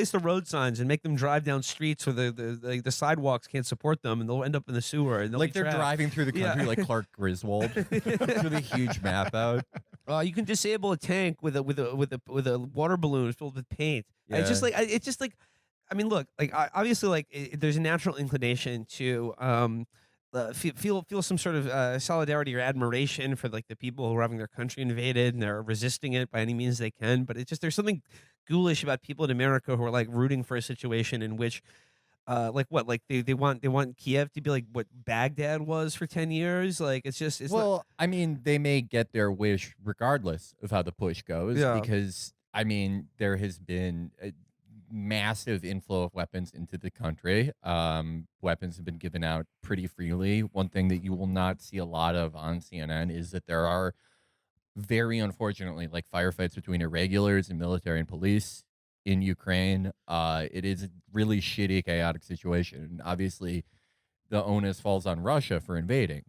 replace the road signs and make them drive down streets where the sidewalks can't support them, and they'll end up in the sewer. And Like they're driving through the country like Clark Griswold with a huge map out. You can disable a tank with a water balloon filled with paint. Yeah. It's just like, I mean, look, like obviously, like there's a natural inclination to feel some sort of solidarity or admiration for like the people who are having their country invaded and they're resisting it by any means they can. But it's just there's something ghoulish about people in America who are like rooting for a situation in which, like what, like they want Kiev to be like what Baghdad was for 10 years. Like it's well, I mean, they may get their wish regardless of how the push goes, because I mean, there has been a massive inflow of weapons into the country. Weapons have been given out pretty freely. One thing that you will not see a lot of on CNN is that there are, very unfortunately, like firefights between irregulars and military and police in Ukraine. It is a really shitty, chaotic situation. And obviously, the onus falls on Russia for invading.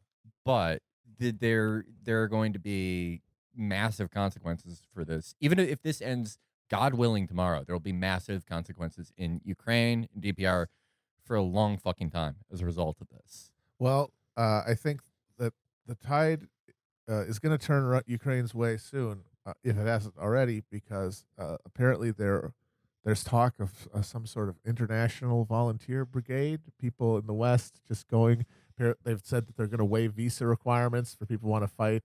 But there are going to be massive consequences for this. Even if this ends, God willing, tomorrow, there will be massive consequences in Ukraine, in DPR, for a long fucking time as a result of this. Well, I think that the tide is going to turn Ukraine's way soon, if it hasn't already, because apparently there's talk of some sort of international volunteer brigade, people in the West just going. They've said that they're going to waive visa requirements for people who want to fight.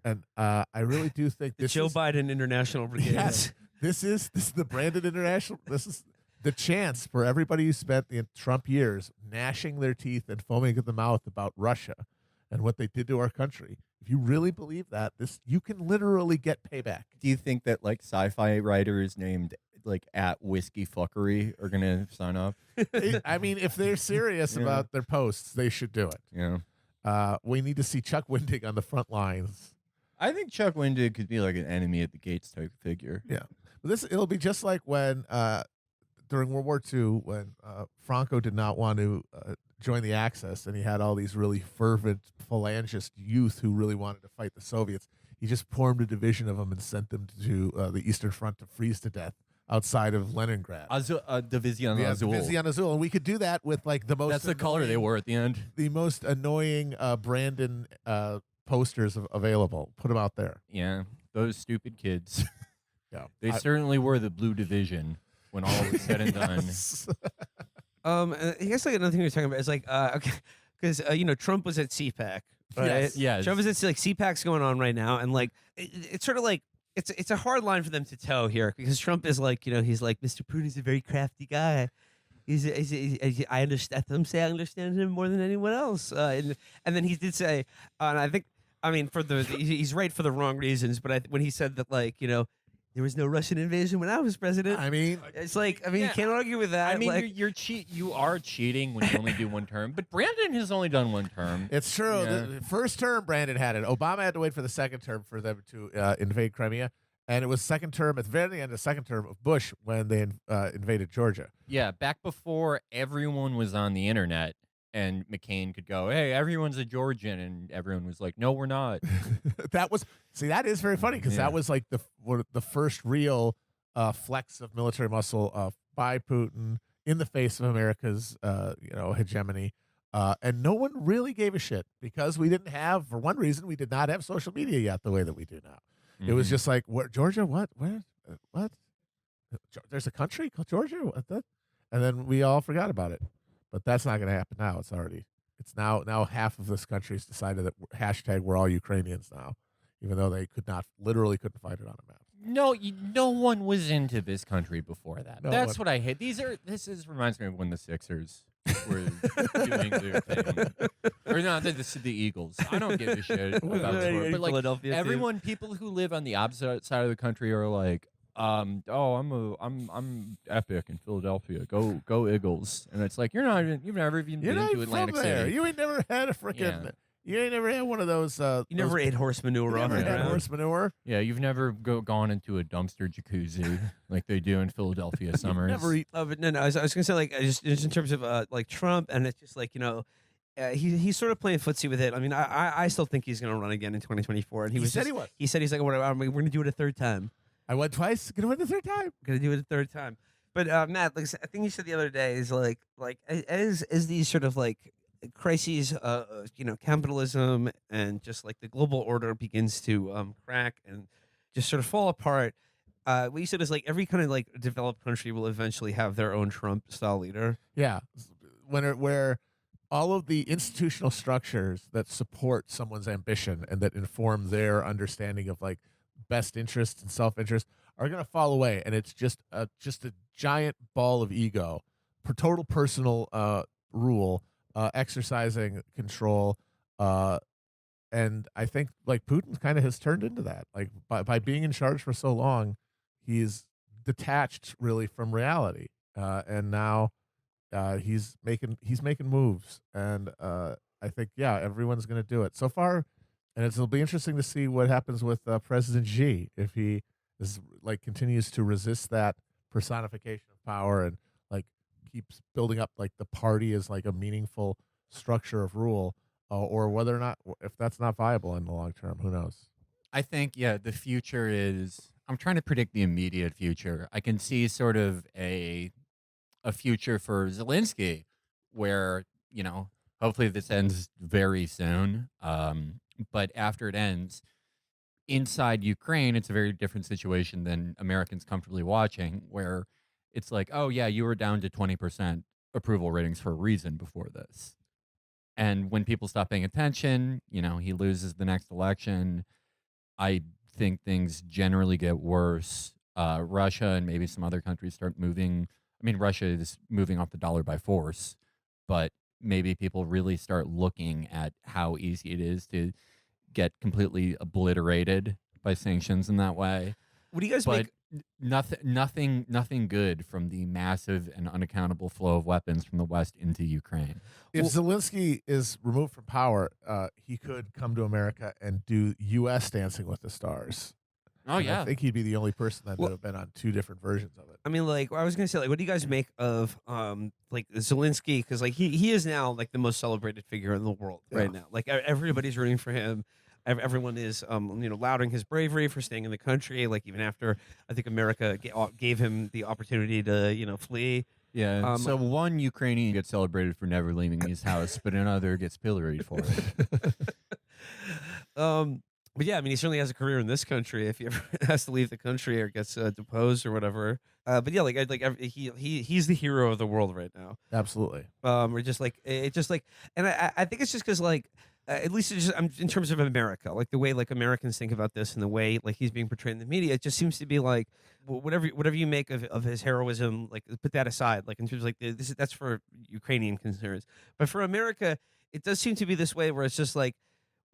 And I really do think the Joe Biden International Brigade. Yes, this is the branded international. This is the chance for everybody who spent the Trump years gnashing their teeth and foaming at the mouth about Russia and what they did to our country. If you really believe that, you can literally get payback. Do you think that like sci-fi writers named like at Whiskey Fuckery are gonna sign up? I mean, if they're serious about their posts, they should do it. Yeah. We need to see Chuck Wendig on the front lines. I think Chuck Wendig could be like an enemy at the gates type figure. Yeah, but it'll be just like when during World War II, when Franco did not want to join the Axis, and he had all these really fervent phalangist youth who really wanted to fight the Soviets. He just formed a division of them and sent them to the Eastern Front to freeze to death outside of Leningrad. Division Azul. Division Azul, and we could do that with like the most. That's the color they wore at the end. The most annoying Brandon posters available. Put them out there. Yeah, those stupid kids. Yeah, they certainly were the Blue Division when all was said and done. I guess like another thing we were talking about is like okay, because Trump was at CPAC, right? Yes. Trump is at like CPAC's going on right now, and like it's sort of like it's a hard line for them to toe here because Trump is like he's like Mr. Putin's a very crafty guy. I understand him. Say I understand him more than anyone else, and then he did say, and I mean he's right for the wrong reasons, but when he said that like there was no Russian invasion when I was president. I mean, it's like you can't argue with that. I mean, like, you are cheating when you only do one term, but Brandon has only done one term. It's true. Yeah. The first term, Brandon had it. Obama had to wait for the second term for them to invade Crimea, and it was second term at the very end of second term of Bush when they invaded Georgia. Yeah, back before everyone was on the internet. And McCain could go, hey, everyone's a Georgian. And everyone was like, no, we're not. That is very funny because that was like the first real flex of military muscle by Putin in the face of America's hegemony. And no one really gave a shit because we didn't have, for one reason, we did not have social media yet the way that we do now. Mm-hmm. It was just like, Georgia? What? Where? What? There's a country called Georgia? What? And then we all forgot about it. But that's not going to happen now. It's now half of this country has decided that hashtag we're all Ukrainians now, even though they literally couldn't find it on a map. No one was into this country before that. That's what I hate. Reminds me of when the Sixers were doing their thing. Or not the Eagles. I don't give a shit about sport. But like everyone, people who live on the opposite side of the country are like, I'm epic in Philadelphia. Go Eagles. And it's like you've never even been to Atlantic City. You ain't never had a freaking you ain't never had one of those you never ate horse manure off the ground. Horse manure? Yeah, you've never gone into a dumpster jacuzzi like they do in Philadelphia summers. Never eat. But no, I was gonna say like just in terms of like Trump, and it's just like he's sort of playing footsie with it. I mean, I still think he's gonna run again in 2024. And he said he's like we're gonna do it a third time. I went twice. Gonna win the third time. Gonna do it a third time. But Matt, like I think you said the other day is as these sort of like crises, capitalism and just like the global order begins to crack and just sort of fall apart. What you said is like every kind of like developed country will eventually have their own Trump style leader. Yeah, where all of the institutional structures that support someone's ambition and that inform their understanding of like best interest and self interest are going to fall away, and it's just a giant ball of ego, total personal rule, exercising control. And I think like Putin kind of has turned into that. Like by being in charge for so long, he's detached really from reality, and now he's making moves, and I think everyone's going to do it so far, and it'll be interesting to see what happens with President Xi if he is like continues to resist that personification of power and like keeps building up like the party as like a meaningful structure of rule, or whether or not if that's not viable in the long term. Who knows? I think, the future is. I'm trying to predict the immediate future. I can see sort of a future for Zelensky, where hopefully this ends very soon. But after it ends, inside Ukraine, it's a very different situation than Americans comfortably watching, where it's like, oh yeah, you were down to 20% approval ratings for a reason before this. And when people stop paying attention, he loses the next election. I think things generally get worse. Russia and maybe some other countries start moving. I mean, Russia is moving off the dollar by force, but maybe people really start looking at how easy it is to get completely obliterated by sanctions in that way. What do you guys But make? nothing good from the massive and unaccountable flow of weapons from the West into Ukraine. If Zelensky is removed from power, he could come to America and do U.S. Dancing with the Stars. Oh, And yeah. I think he'd be the only person that would have been on two different versions of it. I mean, like I was gonna say, like, what do you guys make of like Zelensky? Because like he is now like the most celebrated figure in the world right now. Like everybody's rooting for him. Everyone is lauding his bravery for staying in the country. Like even after I think America gave him the opportunity to flee. Yeah. So one Ukrainian gets celebrated for never leaving his house, but another gets pilloried for it. But yeah, I mean, he certainly has a career in this country if he ever has to leave the country or gets deposed or whatever. But yeah, he's the hero of the world right now. Absolutely. We're just like and I think it's just because like at least it's just, in terms of America, like the way like Americans think about this and the way like he's being portrayed in the media, it just seems to be like whatever you make of his heroism, like put that aside. Like in terms of like that's for Ukrainian concerns, but for America, it does seem to be this way where it's just like.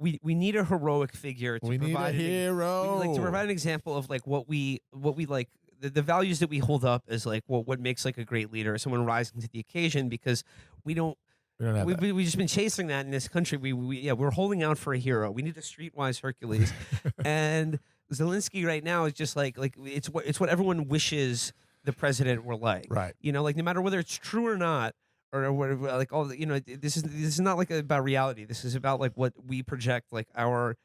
We need a heroic figure to We need a provide hero. like to provide an example of like what we like the values that we hold up as like what makes like a great leader, someone rising to the occasion, because we don't have that. we've just been chasing that in this country. We're holding out for a hero. We need a streetwise Hercules, and Zelensky right now is just like it's what everyone wishes the president were like. Right. Like no matter whether it's true or not. Or whatever, like all the, this is not like about reality. This is about like what we project, like our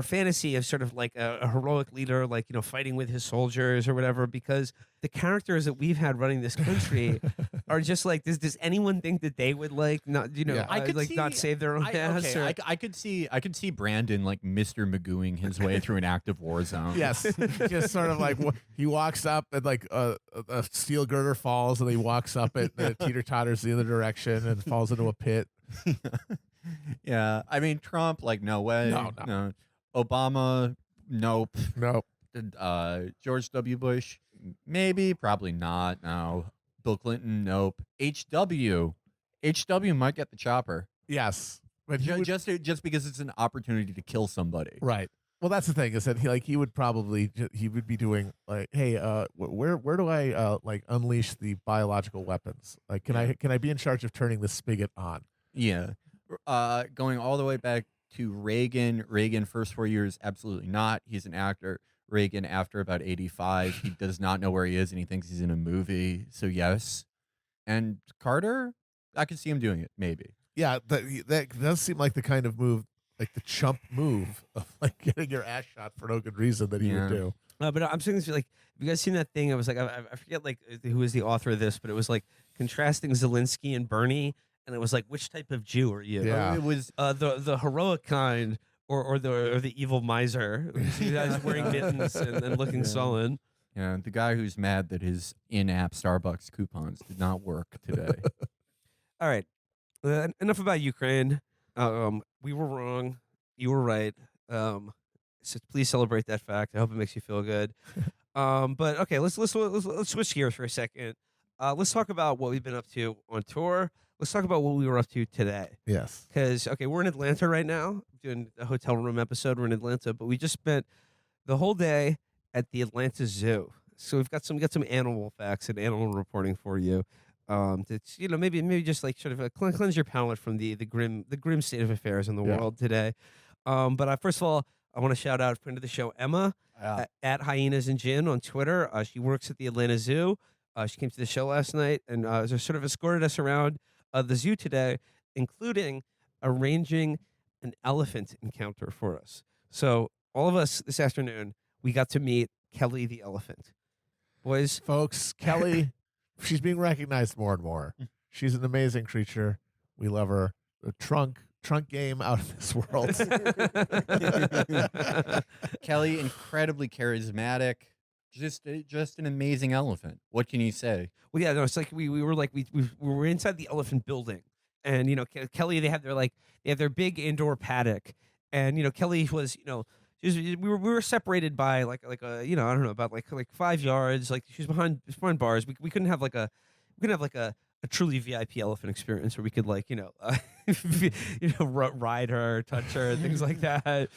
fantasy of sort of like a heroic leader, like fighting with his soldiers or whatever. Because the characters that we've had running this country are just like, does anyone think that they would like not I could like see, not save their own ass? Okay, I could see Brandon like Mr. Magooing his way through an active war zone. Yes, just sort of like he walks up and like a steel girder falls and he walks up it and it teeter totters the other direction and falls into a pit. Yeah, I mean Trump, like no way. No. Obama, nope. George W. Bush, maybe, probably not. No. Bill Clinton, nope. HW might get the chopper. Yes, but just because it's an opportunity to kill somebody. Right. Well, that's the thing is that he would be doing like, hey, where do I like unleash the biological weapons? Like, can I be in charge of turning the spigot on? Yeah. Going all the way back to Reagan. Reagan, first 4 years, absolutely not. He's an actor. Reagan, after about 85, he does not know where he is and he thinks he's in a movie. So yes. And Carter, I could see him doing it, maybe. Yeah, that does seem like the kind of move, like the chump move of like getting your ass shot for no good reason that he would do. But I'm saying this like, have you guys seen that thing? I was like, I forget like who was the author of this, but it was like contrasting Zelensky and Bernie, and it was like, which type of Jew are you? Oh, Yeah. it was The heroic kind, or the evil miser. You guys wearing mittens and looking Yeah. sullen. the guy who's mad that his in-app Starbucks coupons did not work today. All right, enough about Ukraine. We were wrong. You were right. So please celebrate that fact. I hope it makes you feel good. But okay, let's switch gears for a second. Let's talk about what we've been up to on tour. Let's talk about what we were up to today. Yes. Because okay, we're in Atlanta right now, doing a hotel room episode. We're in Atlanta, but we just spent the whole day at the Atlanta Zoo. So we've got some animal facts and animal reporting for you. That's maybe just like sort of cleanse your palate from the grim state of affairs in the Yeah. world today. But first of all, I want to shout out friend of the show Emma at Hyenas and Gin on Twitter. She works at the Atlanta Zoo. She came to the show last night and just sort of escorted us around the zoo today, including arranging an elephant encounter for us. So all of us this afternoon, we got to meet Kelly the elephant. Boys, Folks, Kelly, she's being recognized more and more. She's an amazing creature. We love her. The trunk game out of this world. Kelly, incredibly charismatic, just an amazing elephant. What can you say? well, yeah, no, it's like we were inside the elephant building, and Kelly, they have their big indoor paddock, and Kelly was we were separated by like a I don't know, about like 5 yards, like she was behind bars. We couldn't have a truly VIP elephant experience where we could ride her, touch her, things like that.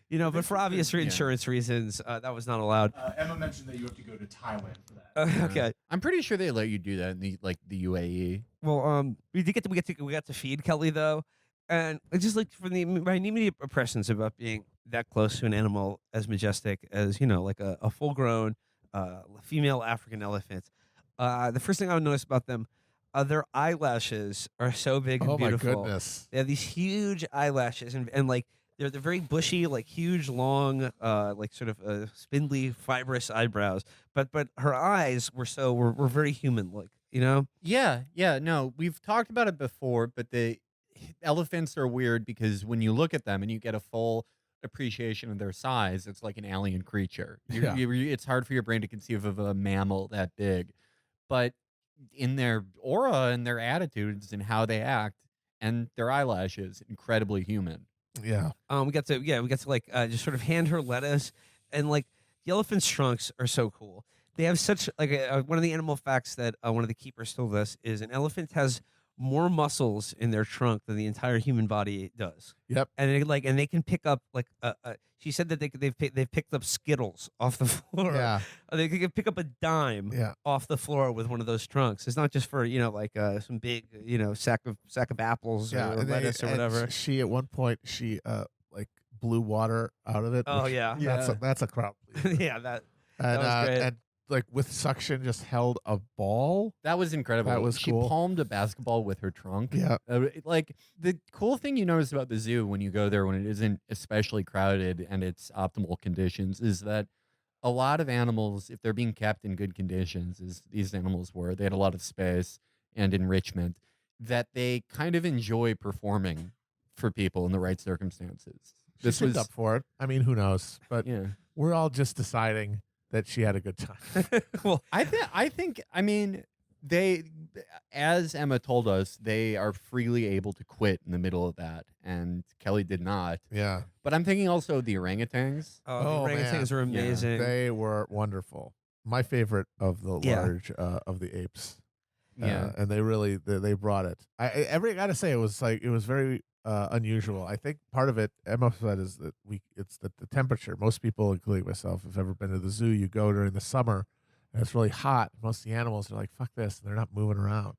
But for obvious insurance reasons, that was not allowed. Emma mentioned that you have to go to Thailand for that. Okay. I'm pretty sure they let you do that in the UAE. Well, we got to feed Kelly though, and it's just like my immediate impressions about being that close to an animal as majestic as like a full grown female African elephant. The first thing I would notice about them, their eyelashes are so big and Oh my beautiful. goodness. They have these huge eyelashes, and like they're very bushy, like huge, long, like sort of spindly, fibrous eyebrows. But her eyes were very human like. Yeah, no, we've talked about it before, but the elephants are weird because when you look at them and you get a full appreciation of their size, it's like an alien creature. Yeah. It's hard for your brain to conceive of a mammal that big, but in their aura and their attitudes and how they act and their eyelashes, incredibly human. Yeah. We got to just sort of hand her lettuce, and like the elephant's trunks are so cool. They have such one of the animal facts that one of the keepers told us is an elephant has more muscles in their trunk than the entire human body does. Yep. And they can pick up she said that they've picked up Skittles off the floor. Yeah. They can pick up a dime Yeah. off the floor with one of those trunks. It's not just for some big sack of apples Yeah. or lettuce or whatever. She at one point like blew water out of it. Oh which- yeah, That's a crowd pleaser. yeah. That and, was great. and like with suction just held a ball. That was incredible. That was she cool. palmed a basketball with her trunk. Yeah. Like the cool thing you notice about the zoo when you go there when it isn't especially crowded and it's optimal conditions is that a lot of animals, if they're being kept in good conditions, as these animals were, they had a lot of space and enrichment, that they kind of enjoy performing for people in the right circumstances. She was up for it. I mean, who knows? But Yeah. we're all just deciding that she had a good time. well, I think I mean they, as Emma told us, they are freely able to quit in the middle of that, and Kelly did not. Yeah. But I'm thinking also the orangutans. the Oh, orangutans are Yeah. amazing. They were wonderful. My favorite of the Yeah. large of the apes. Yeah. And they really they brought it. I gotta say it was very unusual. I think part of it Emma said is that it's the temperature. Most people, including myself, have ever been to the zoo. You go during the summer and it's really hot. Most of the animals are like, fuck this, and they're not moving around.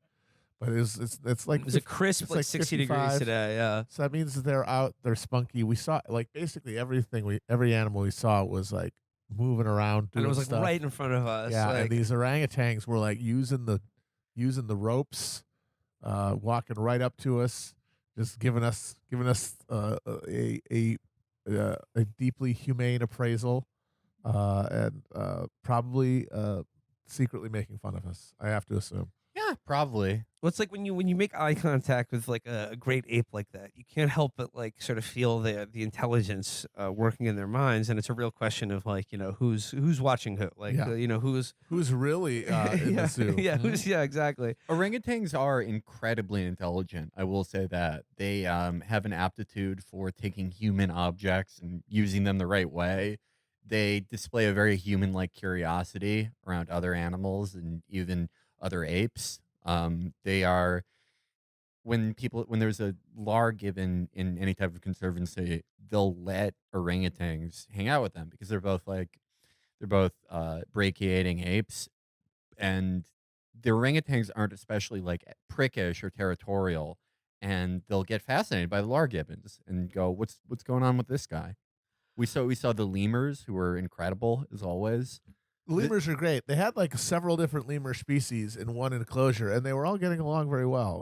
But it's like It was a crisp it's like 60 degrees 55. today. Yeah. So that means that they're out, they're spunky. We saw like basically every animal we saw was like moving around And doing it was like stuff. right in front of us. Yeah, like, and these orangutans were like using the ropes, walking right up to us, just giving us a deeply humane appraisal. and probably secretly making fun of us. I have to assume. Yeah, probably. Well, it's like when you make eye contact with like a great ape like that, you can't help but like sort of feel the intelligence working in their minds, and it's a real question of like who's watching who, like Yeah. Who's really in yeah the zoo? yeah who's yeah exactly. Orangutans are incredibly intelligent. I will say that they have an aptitude for taking human objects and using them the right way. They display a very human-like curiosity around other animals and even other apes. They are when there's a lar given in any type of conservancy, they'll let orangutans hang out with them because they're both brachiating apes, and the orangutans aren't especially like prickish or territorial, and they'll get fascinated by the lar gibbons and go, "What's going on with this guy?" We saw the lemurs, who were incredible as always. Lemurs are great. They had like several different lemur species in one enclosure, and they were all getting along very well.